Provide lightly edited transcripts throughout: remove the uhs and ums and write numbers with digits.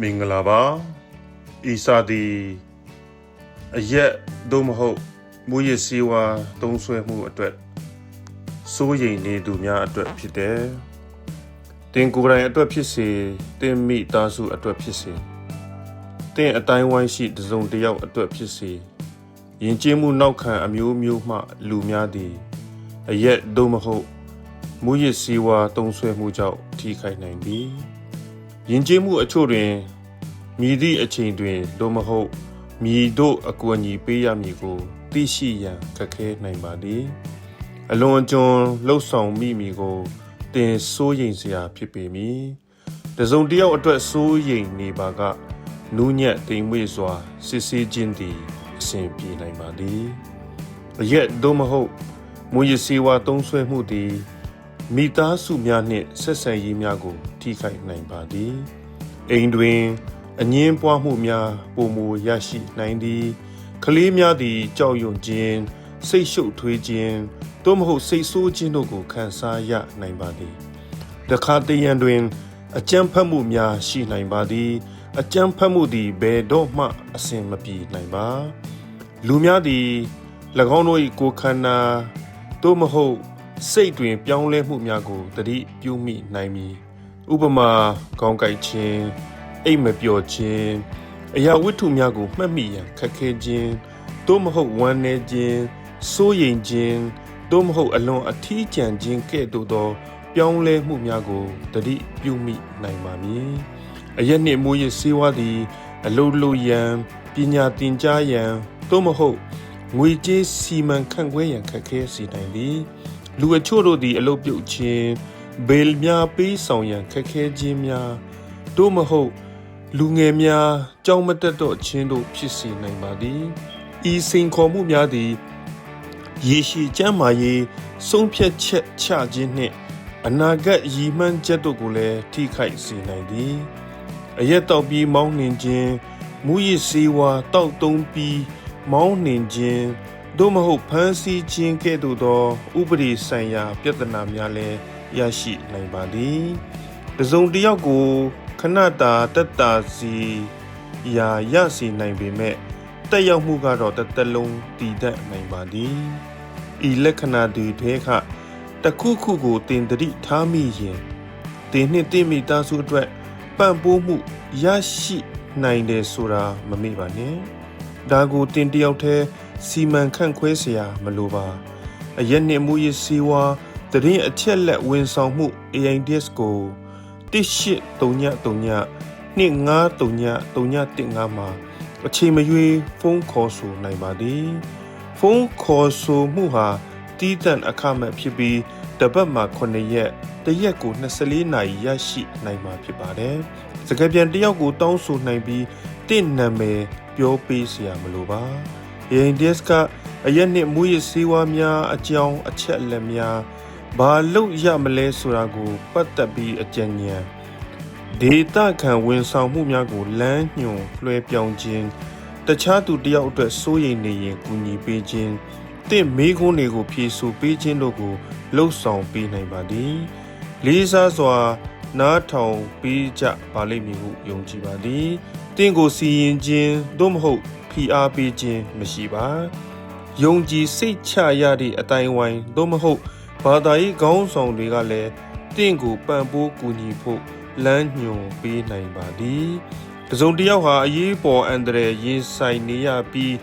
မင်္ဂလာပါဤစာသည်အရက်သို့မဟုတ်မူရစ်ဆေးဝါးသုံးစွဲမှုအတွက်စိုးရိမ်နေသူများအတွက်ဖြစ်တယ်တင်ကိုယ်တိုင်အတွက်ဖြစ်စေတင်မိသားစုအတွက်ဖြစ်စေတင်အတိုင်းဝိုင်းရှိတစုံတစ်ယောက်အတွက်ဖြစ်စေယဉ်ကျေးမှုနောက်ခံအမျိုးမျိုးမှလူများသည်အရက်သို့မဟုတ်မူရစ်ဆေးဝါးသုံးစွဲမှုကြောင့်ထိခိုက်နိုင်သည်ယဉ်ကျေးမှုအချို့တွင်မြည်သည့်အချိန်တွင်သို့မဟုတ်မြည်တို့အကူအညီပေးရမည်ကိုသိရှိရန်ခက်ခဲနိုင်ပါသည်အလွန်အကျွံလှုပ်ဆောင်မိမိကိုတင်စိုးရိမ်စရာဖြစ်ပေမည်တစုံတစ်ယောက်အတွက်စိုးရိမ်နေပါကနူးညံ့တိမ်မွေ့စွာစစ်ဆေးခြင်းသည်အဆင်ပြေနိုင်ပါသည်အရက်သို့မဟုတ်မူရစ်ဆေးဝါးသုံးစွဲမှုသည်မိသားစုများနှင့်ဆက်ဆံရေးများကိုထိခိုက်နိုင်ပါသည်အိမ်တွင်အငင်းပွားမှုများပုံမူရရှိနိုင်သည်ကလေးများသည်ကြောက်ရွံ့ခြင်းစိတ်ရှုပ်ထွေးခြင်းသို့မဟုတ်စိတ်ဆိုးခြင်းတို့ကိုခံစားရနိုင်ပါသည်တခါတရံတွင်အကြမ်းဖက်မှုများရှိနိုင်ပါသည်အကြမ်းဖက်မှုသည်ဘယ်တော့မှအဆင်မပြေနိုင်ပါလူများသည်၎င်းတို့၏ကိုယ်ခန္ဓာသို့မဟုတ်စိတ်တွင်ပြောင်းလဲမှုများကိုသတိပြုမိနိုင်မည်ဥပမာခေါင်းကိုက်ခြင်းအိမ်မပျော်ခြင်းအရာဝတ္ထုများကိုမှတ်မိရန်ခက်ခဲခြင်းသို့မဟုတ်ဝမ်းနည်းခြင်းစိုးရိမ်ခြင်းသို့မဟုတ်အလွန်အထီးကျန်ခြင်းကဲ့သို့သောပြောင်းလဲမှုများကိုသတိပြုမိနိုင်ပါမည်အရက်နှင့်မူရစ်ဆေးဝါးသည်အလုပ်လုပ်ရန်ပညာသင်ကြားရန်သို့မဟုတ်ငွေကြေးစီမံခန့်ခွဲရန်ခက်ခဲစေနိုင်သည်လူအချို့တို့သည်အလုပ်ပြုတ်ခြင်းဘေးများပေးဆောင်ရန်ခက်ခဲခြင်းများသို့မဟုတ်လူငယ်များကြောင်းမတက်တော့ခြင်းတို့ဖြစ်စေနိုင်ပါသည်ဤစိန်ခေါ်မှုများသည်ရေရှည်ကျန်းမာရေးဆုံးဖြတ်ချက်ချခြင်းနှင့်အနာဂတ်ရည်မှန်းချက်တို့ကိုလည်းထိခိုက်စေနိုင်သည်အရက်တောက်ပြီးမောင်းနှင်ခြင်းမူရစ်ဆေးဝါးတောက်သုံးပြီးမောင်းနှင်ခြင်းသို့မဟုတ်ဖမ်းဆီးခြင်းကဲ့သို့သောဥပဒေဆိုင်ရာပြဿနာများလည်းရရှိနိုင်ပါသည်တစုံတစ်ယောက်ကိုခဏတာတက်တာစီရာရစီနိုင်ပေမဲ့တက်ရောက်မှုကတော့တစ်သက်လုံးတည်တတ်နိုင်ပါသည်ဤလက္ခဏာတွေထဲကတစ်ခုခုကိုတင်သတိထားမိရင်တင်နှင့်တင့်မိသားစုအတွက်ပံ့ပိုးမှုရရှိနိုင်တယ်ဆိုတာမမေ့ပါနဲ့ဒါကိုတင်တယောက်တည်းစီမံခန့်ခွဲเสียမလိုပါအရက်နှင့်မူရစ်ဆေးဝါးတရင်အချက်လက်ဝန်ဆောင်မှု AIDS ကို1839-2539-35မှာအချိန်မရွေးဖုန်းခေါ်ဆိုနိုင်ပါသည်ဖုန်းခေါ်ဆိုမှုဟာတီးတန့်အခမဲ့ဖြစ်ပြီးတပတ်မှာ9ရက်တရက်ကို24နာရီရရှိနိုင်မှာဖြစ်ပါတယ်စကားပြန်တယောက်ကိုတောင်းဆိုနိုင်ပြီးတင့်နာမည်ပြောပေးเสียမလိုပါAIDS ကအရက်နှင့်မူရစ်ဆေးဝါးများအကြောင်းအချက်အလက်များဘာလို့ရမလဲဆိုတာကိုပတ်သက်ပြီးအကြံဉာဏ်ဒေတာခံဝန်ဆောင်မှုများကိုလမ်းညွှန်လွှဲပြောင်းခြင်းတခြားသူတယောက်အတွက်စိုးရိမ်နေရင်ကူညီပေးခြင်းတင့်မိခွန်းတွေကိုဖြေဆိုပေးခြင်းတို့ကိုလှုပ်ဆောင်ပေးနိုင်ပါသည်လေးစားစွာနားထောင်ပေးကြပါလိမ့်မည်ဟုယုံကြည်ပါသည်တင့်ကိုစီရင်ခြင်းသို့မဟုတ်ဖိအားပေးခြင်းမရှိပါယုံကြည်စိတ်ချရသည့်အတိုင်းဝိုင်းသို့မဟုတ်ဘာသာရေးခေါင်းဆောင်တွေကလည်းတင့်ကိုပံ့ပိုးကူညီဖို့လမ်းညွှန်ပေးနိုင်ပါသည်တစုံတစ်ယောက်ဟာအရေးပေါ်အန္တရာယ်ရင်ဆိုင်နေရပြီး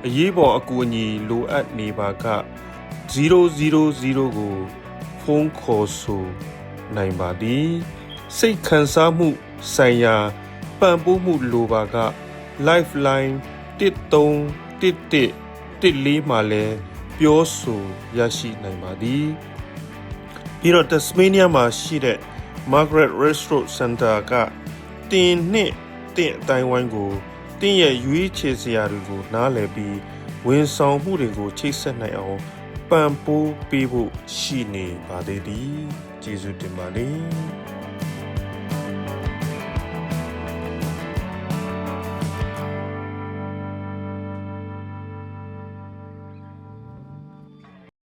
အရေးပေါ်အကူအညီလိုအပ်နေပါက000ကိုဖုန်းခေါ်ဆိုနိုင်ပါသည်စိတ်ခံစားမှုဆိုင်ရာပံ့ပိုးမှုလိုပါက Lifeline 131114မှာလည်းပြောဆိုရရှိနိုင်ပါသည်ပြီးတော့ Tasmania မှာရှိတဲ့ Margaret Restaurant Center ကတင်နှင့်တင့်အတိုင်းဝိုင်းကိုတင့်ရဲ့ရွေးချယ်စရာတွေကိုနားလည်ပြီးဝန်ဆောင်မှုတွေကိုချိတ်ဆက်နိုင်အောင်ပံ့ပိုးပေးဖို့ရှိနေပါသေးသည်ကျေးဇူးတင်ပါတယ်